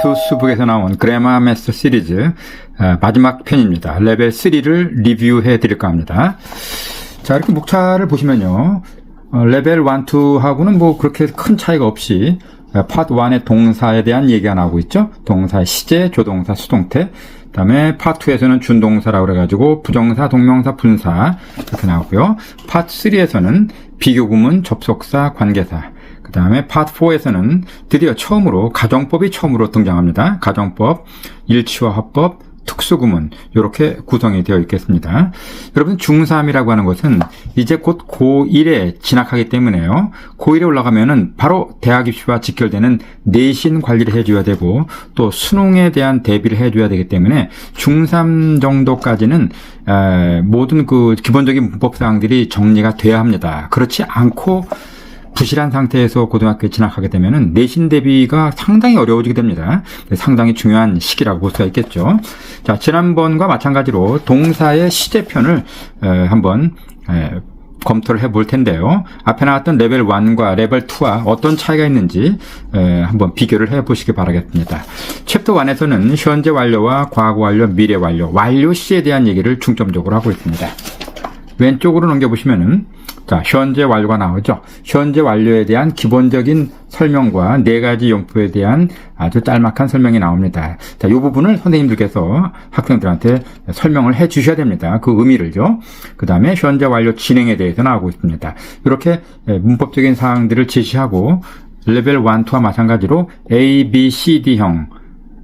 원투 수북에서 나온 그래머 마스터 시리즈 마지막 편입니다. 레벨 3를 리뷰해 드릴까 합니다. 자, 이렇게 목차를 보시면요. 레벨 1, 2하고는 뭐 그렇게 큰 차이가 없이 파트 1의 동사에 대한 얘기가 나오고 있죠. 동사의 시제, 조동사, 수동태. 그 다음에 파트 2에서는 준동사라고 그래가지고 부정사, 동명사, 분사 이렇게 나오고요. 파트 3에서는 비교구문, 접속사, 관계사. 그 다음에 파트 4에서는 드디어 처음으로 가정법이 처음으로 등장합니다. 가정법, 일치와 화법, 특수구문 이렇게 구성이 되어 있겠습니다. 여러분 중3이라고 하는 것은 이제 곧 고1에 진학하기 때문에요. 고1에 올라가면은 바로 대학 입시와 직결되는 내신 관리를 해줘야 되고 또 수능에 대한 대비를 해줘야 되기 때문에 중3 정도까지는 모든 그 기본적인 문법사항들이 정리가 돼야 합니다. 그렇지 않고 부실한 상태에서 고등학교에 진학하게 되면은 내신 대비가 상당히 어려워지게 됩니다. 상당히 중요한 시기라고 볼 수가 있겠죠. 자, 지난번과 마찬가지로 동사의 시제편을 한번 검토를 해볼 텐데요. 앞에 나왔던 레벨 1과 레벨 2와 어떤 차이가 있는지 한번 비교를 해보시기 바라겠습니다. 챕터 1에서는 현재 완료와 과거 완료, 미래 완료, 완료 시에 대한 얘기를 중점적으로 하고 있습니다. 왼쪽으로 넘겨보시면은 자, 현재 완료가 나오죠. 현재 완료에 대한 기본적인 설명과 4가지 용법에 대한 아주 짤막한 설명이 나옵니다. 자, 이 부분을 선생님들께서 학생들한테 설명을 해 주셔야 됩니다. 그 의미를요. 그 다음에 현재 완료 진행에 대해서 나오고 있습니다. 이렇게 문법적인 사항들을 제시하고 레벨 1, 2와 마찬가지로 A, B, C, D형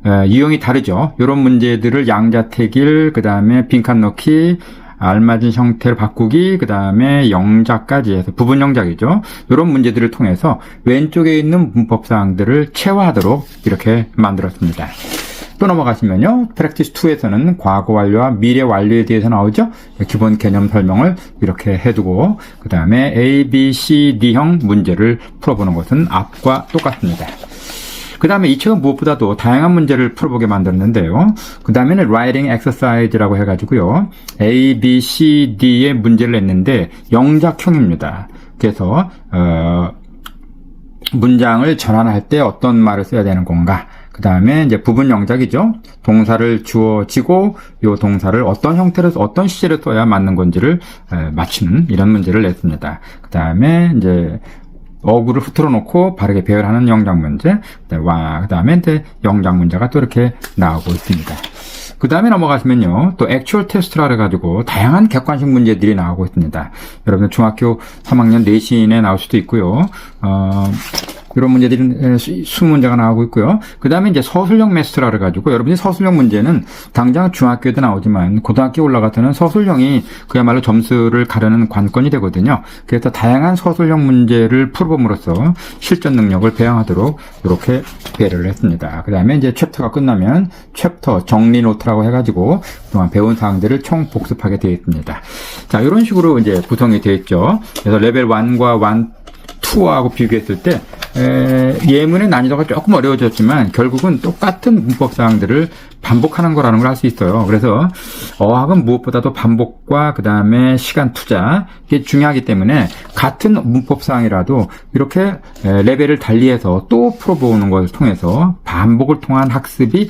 유형이 다르죠. 이런 문제들을 양자택일, 그 다음에 빈칸 넣기, 알맞은 형태를 바꾸기, 그 다음에 영작까지 해서 부분 영작이죠. 이런 문제들을 통해서 왼쪽에 있는 문법사항들을 체화하도록 이렇게 만들었습니다. 또 넘어가시면요. 프랙티스 2에서는 과거 완료와 미래 완료에 대해서 나오죠. 기본 개념 설명을 이렇게 해두고 그 다음에 A, B, C, D형 문제를 풀어보는 것은 앞과 똑같습니다. 그 다음에 이 책은 무엇보다도 다양한 문제를 풀어보게 만들었는데요. 그 다음에는 writing exercise라고 해가지고요. A, B, C, D의 문제를 냈는데 영작형입니다. 그래서 문장을 전환할 때 어떤 말을 써야 되는 건가. 그 다음에 이제 부분 영작이죠. 동사를 주어지고 이 동사를 어떤 형태로 어떤 시제로 써야 맞는 건지를 맞추는 이런 문제를 냈습니다. 그 다음에 이제 어구를 흐트러 놓고 바르게 배열하는 영작 문제, 그 다음에 이제 영작 문제가 또 이렇게 나오고 있습니다. 그 다음에 넘어가시면요, 또 액츄얼 테스트라 그래가지고 다양한 객관식 문제들이 나오고 있습니다. 여러분들 중학교 3학년 내신에 나올 수도 있고요. 이런 문제들이 수문제가 나오고 있고요. 그 다음에 이제 서술형 매스터라 그래가지고 여러분이 서술형 문제는 당장 중학교에도 나오지만 고등학교에 올라가서는 서술형이 그야말로 점수를 가르는 관건이 되거든요. 그래서 다양한 서술형 문제를 풀어봄으로써 실전 능력을 배양하도록 이렇게 배려를 했습니다. 그 다음에 이제 챕터가 끝나면 챕터 정리 노트라고 해가지고 그동안 배운 사항들을 총 복습하게 되어 있습니다. 자, 이런 식으로 이제 구성이 되어 있죠. 그래서 레벨 1과 2하고 비교했을 때 예문의 난이도가 조금 어려워졌지만 결국은 똑같은 문법 사항들을 반복하는 거라는 걸 알 수 있어요. 그래서 어학은 무엇보다도 반복과 그 다음에 시간 투자 이게 중요하기 때문에 같은 문법 사항이라도 이렇게 레벨을 달리해서 또 풀어보는 것을 통해서 반복을 통한 학습이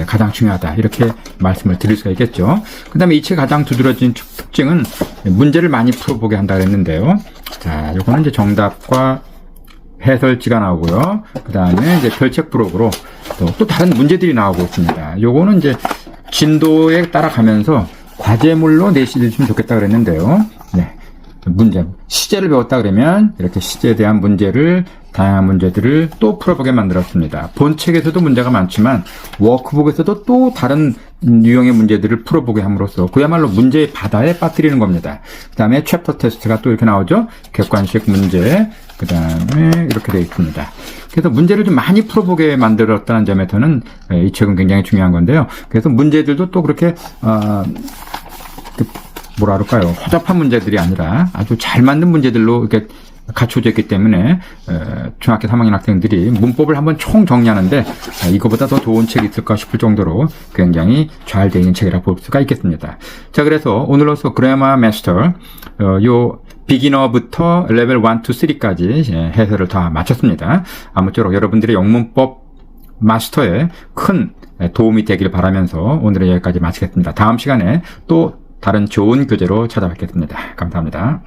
가장 중요하다 이렇게 말씀을 드릴 수가 있겠죠. 그 다음에 이 책의 가장 두드러진 특징은 문제를 많이 풀어보게 한다 그랬는데요. 자, 요거는 이제 정답과 해설지가 나오고요. 그 다음에 이제 별책 부록으로 또 다른 문제들이 나오고 있습니다. 요거는 이제 진도에 따라가면서 과제물로 내시면 좋겠다 그랬는데요. 네. 문제. 시제를 배웠다 그러면 이렇게 시제에 대한 문제를 다양한 문제들을 또 풀어보게 만들었습니다. 본 책에서도 문제가 많지만 워크북에서도 또 다른 유형의 문제들을 풀어보게 함으로써 그야말로 문제의 바다에 빠뜨리는 겁니다. 그 다음에 챕터 테스트가 또 이렇게 나오죠. 객관식 문제, 그 다음에 이렇게 되어 있습니다. 그래서 문제를 좀 많이 풀어보게 만들었다는 점에서는 이 책은 굉장히 중요한 건데요. 그래서 문제들도 또 그렇게 뭐라 그럴까요? 허접한 문제들이 아니라 아주 잘 만든 문제들로 이렇게 갖춰져 있기 때문에 중학교 3학년 학생들이 문법을 한번 총 정리하는데 이거보다 더 좋은 책이 있을까 싶을 정도로 굉장히 잘 되어 있는 책이라 볼 수가 있겠습니다. 자, 그래서 오늘로서 그래머 마스터 요 비기너부터 레벨 1, 2, 3까지 해설을 다 마쳤습니다. 아무쪼록 여러분들의 영문법 마스터에 큰 도움이 되길 바라면서 오늘은 여기까지 마치겠습니다. 다음 시간에 또 다른 좋은 교재로 찾아뵙겠습니다. 감사합니다.